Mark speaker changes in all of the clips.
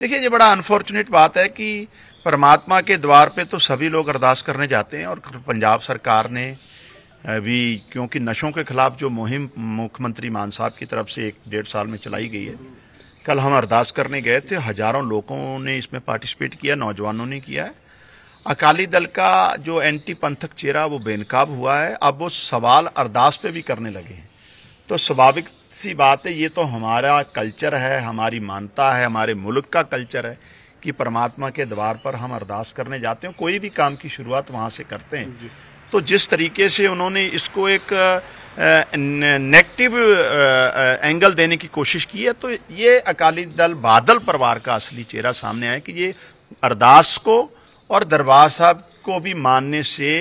Speaker 1: देखिए, ये बड़ा अनफॉर्चुनेट बात है कि परमात्मा के द्वार पे तो सभी लोग अरदास करने जाते हैं और पंजाब सरकार ने भी, क्योंकि नशों के खिलाफ जो मुहिम मुख्यमंत्री मान साहब की तरफ से 1-1.5 साल में चलाई गई है, कल हम अरदास करने गए थे, हजारों लोगों ने इसमें पार्टिसिपेट किया, नौजवानों ने किया है। अकाली दल का जो एंटी पंथक चेहरा वो बेनकाब हुआ है, अब वो सवाल अरदास पे भी करने लगे हैं। तो स्वाभाविक सी बात है, ये तो हमारा कल्चर है, हमारी मानता है, हमारे मुल्क का कल्चर है कि परमात्मा के द्वार पर हम अरदास करने जाते हैं, कोई भी काम की शुरुआत वहाँ से करते हैं। तो जिस तरीके से उन्होंने इसको एक नेगेटिव एंगल देने की कोशिश की है, तो ये अकाली दल बादल परिवार का असली चेहरा सामने आया कि ये अरदास को और दरबार साहब को भी मानने से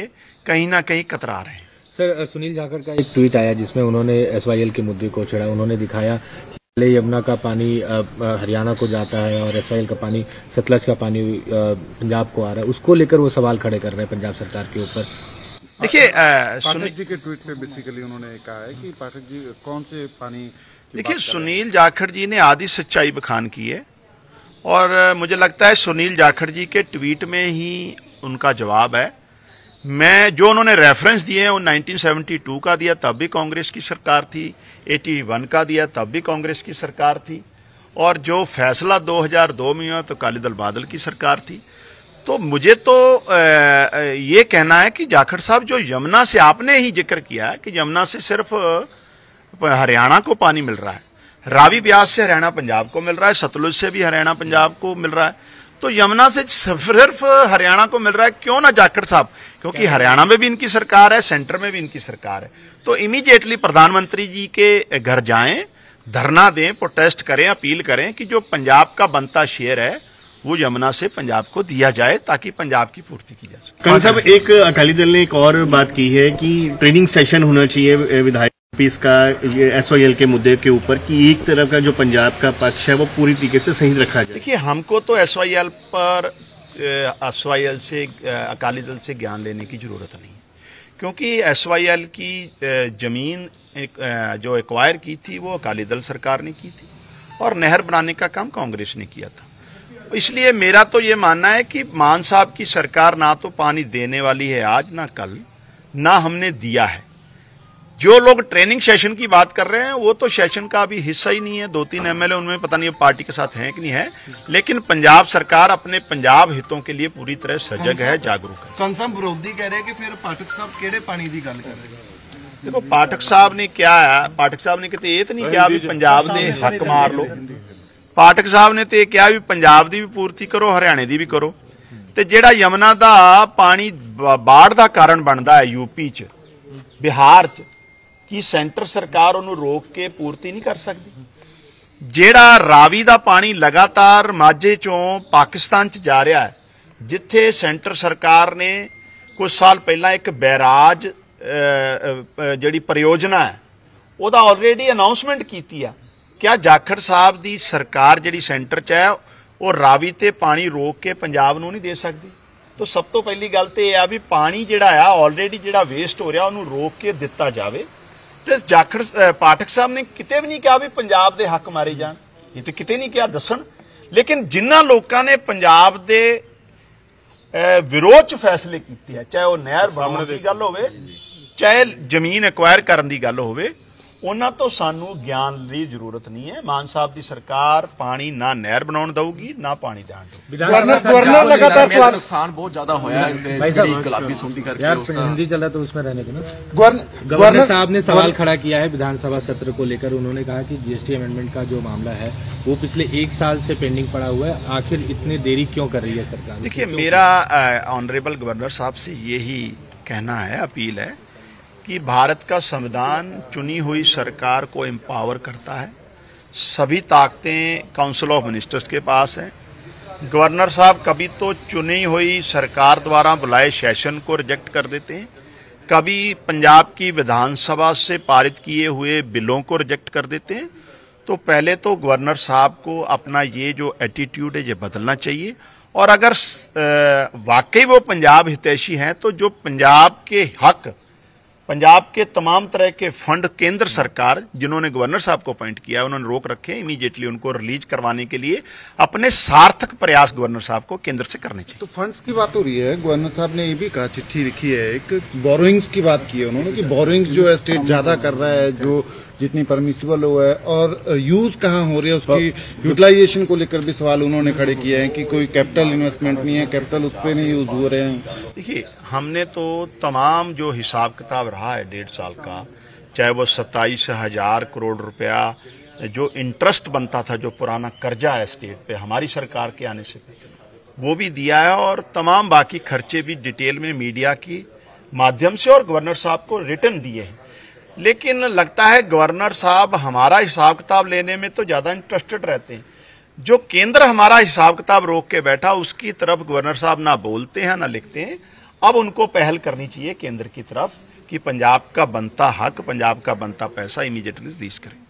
Speaker 1: कहीं ना कहीं कतरा रहे हैं।
Speaker 2: सर, सुनील जाखड़ का एक ट्वीट आया जिसमें उन्होंने एसवाईएल के मुद्दे को छेड़ा। उन्होंने दिखाया कि यमुना का पानी हरियाणा को जाता है और एसवाईएल का पानी, सतलज का पानी पंजाब को आ रहा है। उसको लेकर वो सवाल खड़े कर रहे हैं पंजाब सरकार के ऊपर।
Speaker 1: देखिए,
Speaker 3: पाठक जी के ट्वीट पे बेसिकली उन्होंने कहा है कि पाठक जी कौन से पानी,
Speaker 1: देखिए सुनील जाखड़ जी ने आधी सच्चाई बखान की है और मुझे लगता है सुनील जाखड़ जी के ट्वीट में ही उनका जवाब है। मैं जो उन्होंने रेफरेंस दिए हैं वो 1972 का दिया, तब भी कांग्रेस की सरकार थी, 81 का दिया, तब भी कांग्रेस की सरकार थी, और जो फैसला 2002 में हुआ तो अकाली दल बादल की सरकार थी। तो मुझे तो ये कहना है कि जाखड़ साहब, जो यमुना से आपने ही जिक्र किया है कि यमुना से सिर्फ हरियाणा को पानी मिल रहा है, रावी ब्यास से हरियाणा पंजाब को मिल रहा है, सतलुज से भी हरियाणा पंजाब को मिल रहा है, तो यमुना से सिर्फ हरियाणा को मिल रहा है, क्यों ना जाखड़ साहब, क्योंकि हरियाणा में भी इनकी सरकार है, सेंटर में भी इनकी सरकार है, तो इमीडिएटली प्रधानमंत्री जी के घर जाएं, धरना दें, प्रोटेस्ट करें, अपील करें कि जो पंजाब का बनता शेयर है वो यमुना से पंजाब को दिया जाए ताकि पंजाब की पूर्ति की जा सके।
Speaker 4: खान साहब, एक अकाली दल ने एक और बात की है कि ट्रेनिंग सेशन होना चाहिए विधायक का एसवाईएल के मुद्दे के ऊपर, कि एक तरफ का जो पंजाब का पक्ष है वो पूरी तरीके से सही रखा जाए। देखिए,
Speaker 1: हमको तो एसवाईएल से अकाली दल से ज्ञान लेने की जरूरत नहीं है, क्योंकि एसवाईएल की जमीन जो एक्वायर की थी वो अकाली दल सरकार ने की थी और नहर बनाने का काम कांग्रेस ने किया था। इसलिए मेरा तो ये मानना है कि मान साहब की सरकार ना तो पानी देने वाली है आज, ना कल, ना हमने दिया है। जो लोग ट्रेनिंग सेशन की बात कर रहे हैं वो तो सेशन का अभी हिस्सा ही नहीं है। 2-3 एमएलए उनमें पता नहीं पार्टी के साथ हैं कि नहीं है, लेकिन पंजाब सरकार अपने पंजाब हितों के लिए पूरी तरह सजग है, जागरूक है।
Speaker 5: कंसम विरोधी कह रहे हैं कि फिर पाठक साहब केड़े पानी की गल कर रहे हैं।
Speaker 1: देखो, पाठक साहब ने क्या है, पाठक साहब ने किते ये तो नहीं कहा भी पंजाब दे हक मार लो। पाठक साहब ने तो कहा भी पंजाब की भी पूर्ति करो, हरियाणे की भी करो। तो जिहड़ा यमुना का पानी बाढ़ का कारण बनता है यूपी च, बिहार च, कि सेंटर सरकार उन्होंने रोक के पूर्ति नहीं कर सकती। जिहड़ा रावी का पानी लगातार माझे चों पाकिस्तान च जा रहा है, जिथे सेंटर सरकार ने कुछ साल पहला एक बैराज जिहड़ी परियोजना है वह ऑलरेडी अनाउंसमेंट की है। क्या जाखड़ साहब की सरकार जिहड़ी सेंटर च है वो रावी ते पानी रोक के पंजाब नूं नहीं दे सकती? तो सब तो पहली गल तो यह है भी पानी जिहड़ा है ऑलरेडी जिहड़ा वेस्ट हो रहा उन्होंने रोक के दिता जाए। तो जाखड़ पाठक साहब ने किते भी नहीं कहा भी पंजाब दे हक मारे जान, ये तो किते नहीं कहा दसन। लेकिन जिन्हां लोगों ने पंजाब दे विरोध च फैसले किए हैं, चाहे वह नहर बनाने की गल होवे, चाहे जमीन एक्वायर करने की गल होवे, उन्हां तो सानू ज्ञान की जरूरत नहीं है। मान साहब की सरकार पानी ना नहर बनाने देगी ना पानी देन देगी।
Speaker 5: गवर्नर लगातार
Speaker 6: नुकसान बहुत ज्यादा होया गुलाबी सुंडी करके
Speaker 2: यार हिंदी चला तो उसमें रहने को ना। गवर्नर साहब ने सवाल खड़ा किया है विधानसभा सत्र को लेकर। उन्होंने कहा कि जीएसटी अमेंडमेंट का जो मामला है वो पिछले 1 साल से पेंडिंग पड़ा हुआ है, आखिर इतनी देरी क्यों कर रही है सरकार?
Speaker 1: देखिए, मेरा ऑनरेबल गवर्नर साहब से यही कहना है, अपील है कि भारत का संविधान चुनी हुई सरकार को एम्पावर करता है। सभी ताकतें काउंसिल ऑफ मिनिस्टर्स के पास हैं। गवर्नर साहब कभी तो चुनी हुई सरकार द्वारा बुलाए सेशन को रिजेक्ट कर देते हैं, कभी पंजाब की विधानसभा से पारित किए हुए बिलों को रिजेक्ट कर देते हैं। तो पहले तो गवर्नर साहब को अपना ये जो एटीट्यूड है ये बदलना चाहिए, और अगर वाकई वो पंजाब हितैषी हैं तो जो पंजाब के हक पंजाब के तमाम तरह के फंड केंद्र सरकार, जिन्होंने गवर्नर साहब को अपॉइंट किया, उन्होंने रोक रखे, इमीडिएटली उनको रिलीज करवाने के लिए अपने सार्थक प्रयास गवर्नर साहब को केंद्र से करने चाहिए।
Speaker 3: तो फंड्स की बात हो रही है, गवर्नर साहब ने ये भी कहा, चिट्ठी लिखी है, एक बोरोइंग्स की बात की है उन्होंने कि बोरोइंग्स जो है स्टेट ज्यादा कर रहा है, जो जितनी परमिसिबल हुआ है, और यूज कहाँ हो रही है उसकी यूटिलाइजेशन को लेकर भी सवाल उन्होंने खड़े किए हैं कि कोई कैपिटल इन्वेस्टमेंट नहीं है, कैपिटल उस पर नहीं यूज हो रहे हैं।
Speaker 1: देखिए, हमने तो तमाम जो हिसाब किताब रहा है 1.5 साल का, चाहे वो 27,000 करोड़ रुपया जो इंटरेस्ट बनता था, जो पुराना कर्जा है स्टेट पे हमारी सरकार के आने से, वो भी दिया है, और तमाम बाकी खर्चे भी डिटेल में मीडिया की माध्यम से और गवर्नर साहब को रिटर्न दिए हैं। लेकिन लगता है गवर्नर साहब हमारा हिसाब किताब लेने में तो ज्यादा इंटरेस्टेड रहते हैं। जो केंद्र हमारा हिसाब किताब रोक के बैठा, उसकी तरफ गवर्नर साहब ना बोलते हैं ना लिखते हैं। अब उनको पहल करनी चाहिए केंद्र की तरफ कि पंजाब का बनता हक, पंजाब का बनता पैसा इमीडिएटली रिलीज करें।